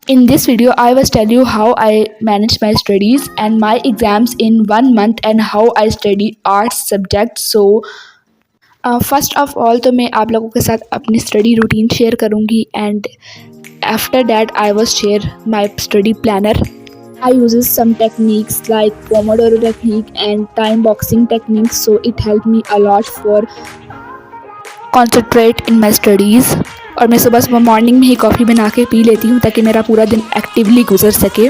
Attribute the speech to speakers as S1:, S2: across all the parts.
S1: In this video, I will tell you how I manage my studies and my exams in 1 month and how I study arts subject. First of all तो मैं आप लोगों के साथ अपनी study routine share करूँगी and after that I will share my study planner. I uses some techniques like Pomodoro technique and time boxing techniques, so it helped me a lot for concentrate in my studies. और मैं सुबह सुबह morning में ही coffee बना के P लेती हूँ ताकि मेरा पूरा दिन एक्टिवली गुजर सके।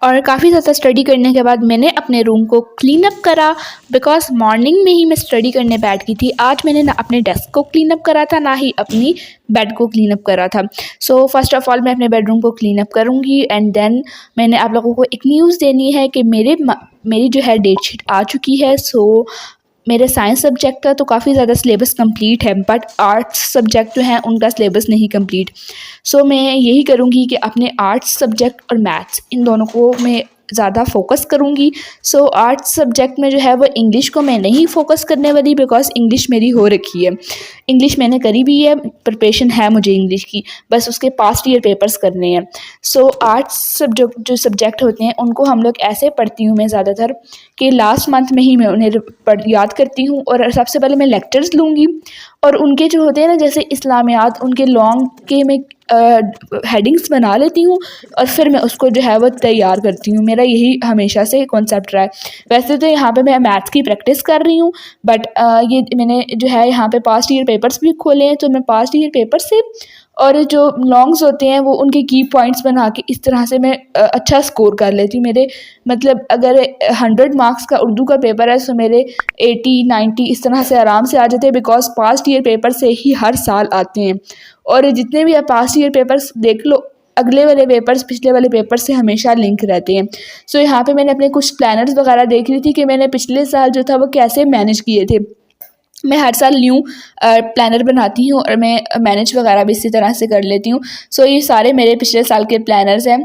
S1: और काफ़ी ज़्यादा स्टडी करने के बाद मैंने अपने रूम को क्लीन अप करा बिकॉज मॉर्निंग में ही मैं स्टडी करने बैठ गई थी। आज मैंने ना अपने डेस्क को क्लीन अप करा था ना ही अपनी बेड को क्लीन अप करा था। सो फर्स्ट ऑफ ऑल मैं अपने बेडरूम को क्लीन अप करूँगी एंड देन मैंने आप लोगों को एक न्यूज़ देनी है कि मेरी जो है डेट शीट आ चुकी है। सो मेरे साइंस सब्जेक्ट का तो काफ़ी ज़्यादा सिलेबस कंप्लीट है बट आर्ट्स सब्जेक्ट जो हैं उनका सिलेबस नहीं कंप्लीट। सो मैं यही करूँगी कि अपने आर्ट्स सब्जेक्ट और मैथ्स इन दोनों को मैं ज़्यादा फोकस करूँगी। सो आर्ट्स सब्जेक्ट में जो है वो इंग्लिश को मैं नहीं फोकस करने वाली बिकॉज इंग्लिश मेरी हो रखी है। इंग्लिश मैंने करी भी है, प्रिपरेशन है मुझे इंग्लिश की, बस उसके पास्ट ईयर पेपर्स करने हैं। सो आर्ट्स जो सब्जेक्ट होते हैं उनको हम लोग ऐसे पढ़ती हूँ मैं ज़्यादातर कि लास्ट मंथ में ही मैं उन्हें याद करती हूँ और सबसे पहले मैं लेक्चर्स लूँगी और उनके जो होते हैं ना जैसे इस्लामियात उनके लॉन्ग के मैं हेडिंग्स बना लेती हूँ और फिर मैं उसको जो है वो तैयार करती हूँ। मेरा यही हमेशा से कॉन्सेप्ट रहा है। वैसे तो यहाँ पे मैं मैथ्स की प्रैक्टिस कर रही हूँ बट ये मैंने जो है यहाँ पे पास्ट ईयर पेपर्स भी खोले हैं तो मैं पास्ट ईयर पेपर से और जो लॉन्ग्स होते हैं वो उनके की पॉइंट्स बना के इस तरह से मैं अच्छा स्कोर कर लेती हूँ। मेरे मतलब अगर 100 मार्क्स का उर्दू का पेपर है तो मेरे 80-90 इस तरह से आराम से आ जाते हैं बिकॉज पास्ट ईयर पेपर से ही हर साल आते हैं। और जितने भी आप पास्ट ईयर पेपर्स देख लो अगले वाले पेपर्स पिछले वाले पेपर से हमेशा लिंक रहते हैं। सो यहाँ पे मैंने अपने कुछ प्लानर्स वगैरह देख रही थी कि मैंने पिछले साल जो था वो कैसे मैनेज किए थे। मैं हर साल न्यू प्लानर बनाती हूँ और मैं मैनेज वगैरह भी इसी तरह से कर लेती हूँ। सो ये सारे मेरे पिछले साल के प्लानर्स हैं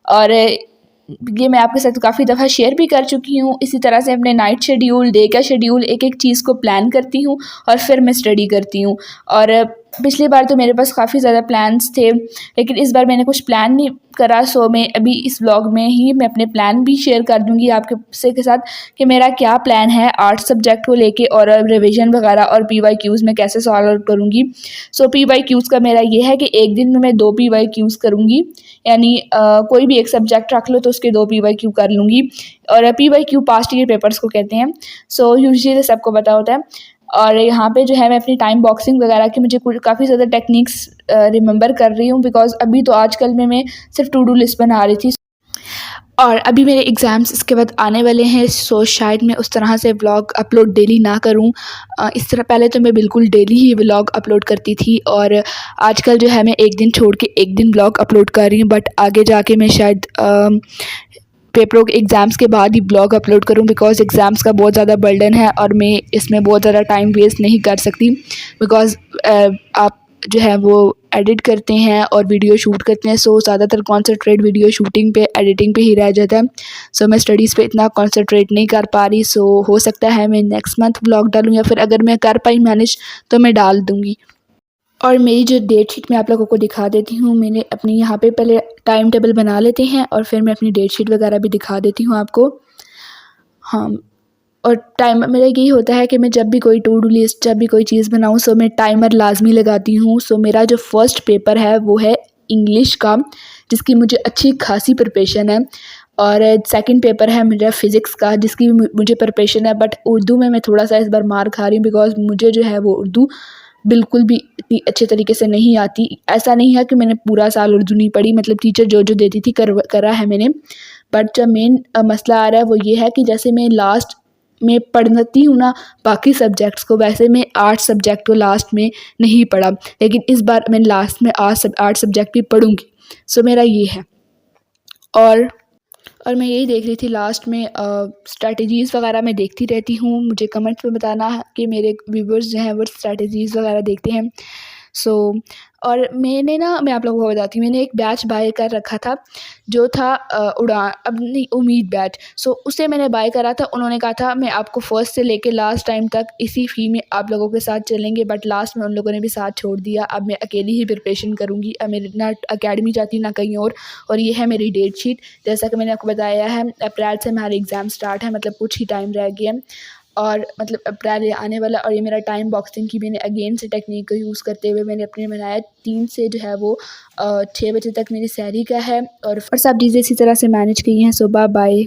S1: और ये मैं आपके साथ काफ़ी दफ़ा शेयर भी कर चुकी हूँ। इसी तरह से अपने नाइट शेड्यूल, डे का शेड्यूल, एक एक चीज़ को प्लान करती हूँ और फिर मैं स्टडी करती हूँ। और पिछली बार तो मेरे पास काफ़ी ज़्यादा प्लान्स थे लेकिन इस बार मैंने कुछ प्लान नहीं करा। सो मैं अभी इस व्लॉग में ही मैं अपने प्लान भी शेयर कर दूँगी आपके के साथ कि मेरा क्या प्लान है आर्ट्स सब्जेक्ट को लेके और रिवीजन वगैरह और PYQs में कैसे सॉल्व आउट करूँगी। सो PYQs का मेरा ये है कि एक दिन में मैं 2 PYQs करूँगी, यानी कोई भी एक सब्जेक्ट रख लो तो उसके 2 PYQ कर लूँगी। और PYQ पास्ट ईयर पेपर्स को कहते हैं। सो यूजुअली सबको पता होता है। और यहाँ पे जो है मैं अपनी टाइम बॉक्सिंग वगैरह की मुझे काफ़ी ज़्यादा टेक्निक्स रिमेंबर कर रही हूँ बिकॉज अभी तो आजकल में मैं सिर्फ टू डू लिस्ट बना रही थी और अभी मेरे एग्ज़ाम्स इसके बाद आने वाले हैं। सो शायद मैं उस तरह से व्लॉग अपलोड डेली ना करूं। इस तरह पहले तो मैं बिल्कुल डेली ही व्लॉग अपलोड करती थी और आजकल जो है मैं एक दिन छोड़ के एक दिन व्लॉग अपलोड कर रही हूँ बट आगे जाके मैं शायद पेपरों के एग्ज़ाम्स के बाद ही ब्लॉग अपलोड करूं बिकॉज एग्ज़ाम्स का बहुत ज़्यादा बर्डन है और मैं इसमें बहुत ज़्यादा टाइम वेस्ट नहीं कर सकती बिकॉज आप जो है वो एडिट करते हैं और वीडियो शूट करते हैं। सो ज़्यादातर कॉन्सेंट्रेट वीडियो शूटिंग पे एडिटिंग पे ही रह जाता है। सो मैं स्टडीज़ पे इतना कॉन्सेंट्रेट नहीं कर पा रही। सो हो सकता है मैं नेक्स्ट मंथ ब्लॉग डालूँ या फिर अगर मैं कर पाई मैनेज तो मैं डाल दूँगी। और मेरी जो डेट शीट मैं आप लोगों को दिखा देती हूँ। मैंने अपनी यहाँ पे पहले टाइम टेबल बना लेते हैं और फिर मैं अपनी डेट शीट वगैरह भी दिखा देती हूँ आपको। हाँ, और टाइम मेरा यही होता है कि मैं जब भी कोई टू डू लिस्ट जब भी कोई चीज़ बनाऊँ सो मैं टाइमर लाजमी लगाती हूँ। सो मेरा जो फर्स्ट पेपर है वो है इंग्लिश का जिसकी मुझे अच्छी खासी प्रिपरेशन है और सेकंड पेपर है मेरा फ़िज़िक्स का जिसकी मुझे प्रिपरेशन है बट उर्दू में मैं थोड़ा सा इस बार मार खा रही हूँ बिकॉज मुझे जो है वो उर्दू बिल्कुल भी इतनी अच्छे तरीके से नहीं आती। ऐसा नहीं है कि मैंने पूरा साल उर्दू नहीं पढ़ी, मतलब टीचर जो देती थी करा है मैंने। बट जो मेन मसला आ रहा है वो ये है कि जैसे मैं लास्ट में पढ़ती हूँ ना बाकी सब्जेक्ट्स को, वैसे मैं आर्ट्स सब्जेक्ट को लास्ट में नहीं पढ़ा लेकिन इस बार मैं लास्ट में आर्ट्स सब्जेक्ट भी पढ़ूँगी। सो मेरा ये है। और और मैं यही देख रही थी लास्ट में स्ट्रैटेजीज़ वगैरह मैं देखती रहती हूँ। मुझे कमेंट्स में बताना कि मेरे व्यूवर्स जो हैं वो स्ट्रैटेजीज़ वगैरह देखते हैं। सो और मैंने ना मैं आप लोगों को बताती हूँ, मैंने एक बैच बाय कर रखा था जो था उड़ान अपनी उम्मीद बैच। सो उसे मैंने बाय करा था। उन्होंने कहा था मैं आपको फर्स्ट से लेके लास्ट टाइम तक इसी फ़ी में आप लोगों के साथ चलेंगे, बट लास्ट में उन लोगों ने भी साथ छोड़ दिया। अब मैं अकेली ही प्रिपरेशन करूँगी। अब मैं ना अकेडमी जाती हूँ ना कहीं और ये है मेरी डेट शीट। जैसा कि मैंने आपको बताया है अप्रैल से हमारे एग्ज़ाम स्टार्ट है, मतलब कुछ ही टाइम रह गया है और मतलब अप्रैल ये आने वाला। और ये मेरा टाइम बॉक्सिंग की मैंने अगेन से टेक्निक को यूज़ करते हुए मैंने अपने बनाया 3 से जो है वो 6 बजे तक मेरी सहरी का है और सब चीज़ें इसी तरह से मैनेज की हैं। सो बाय बाय।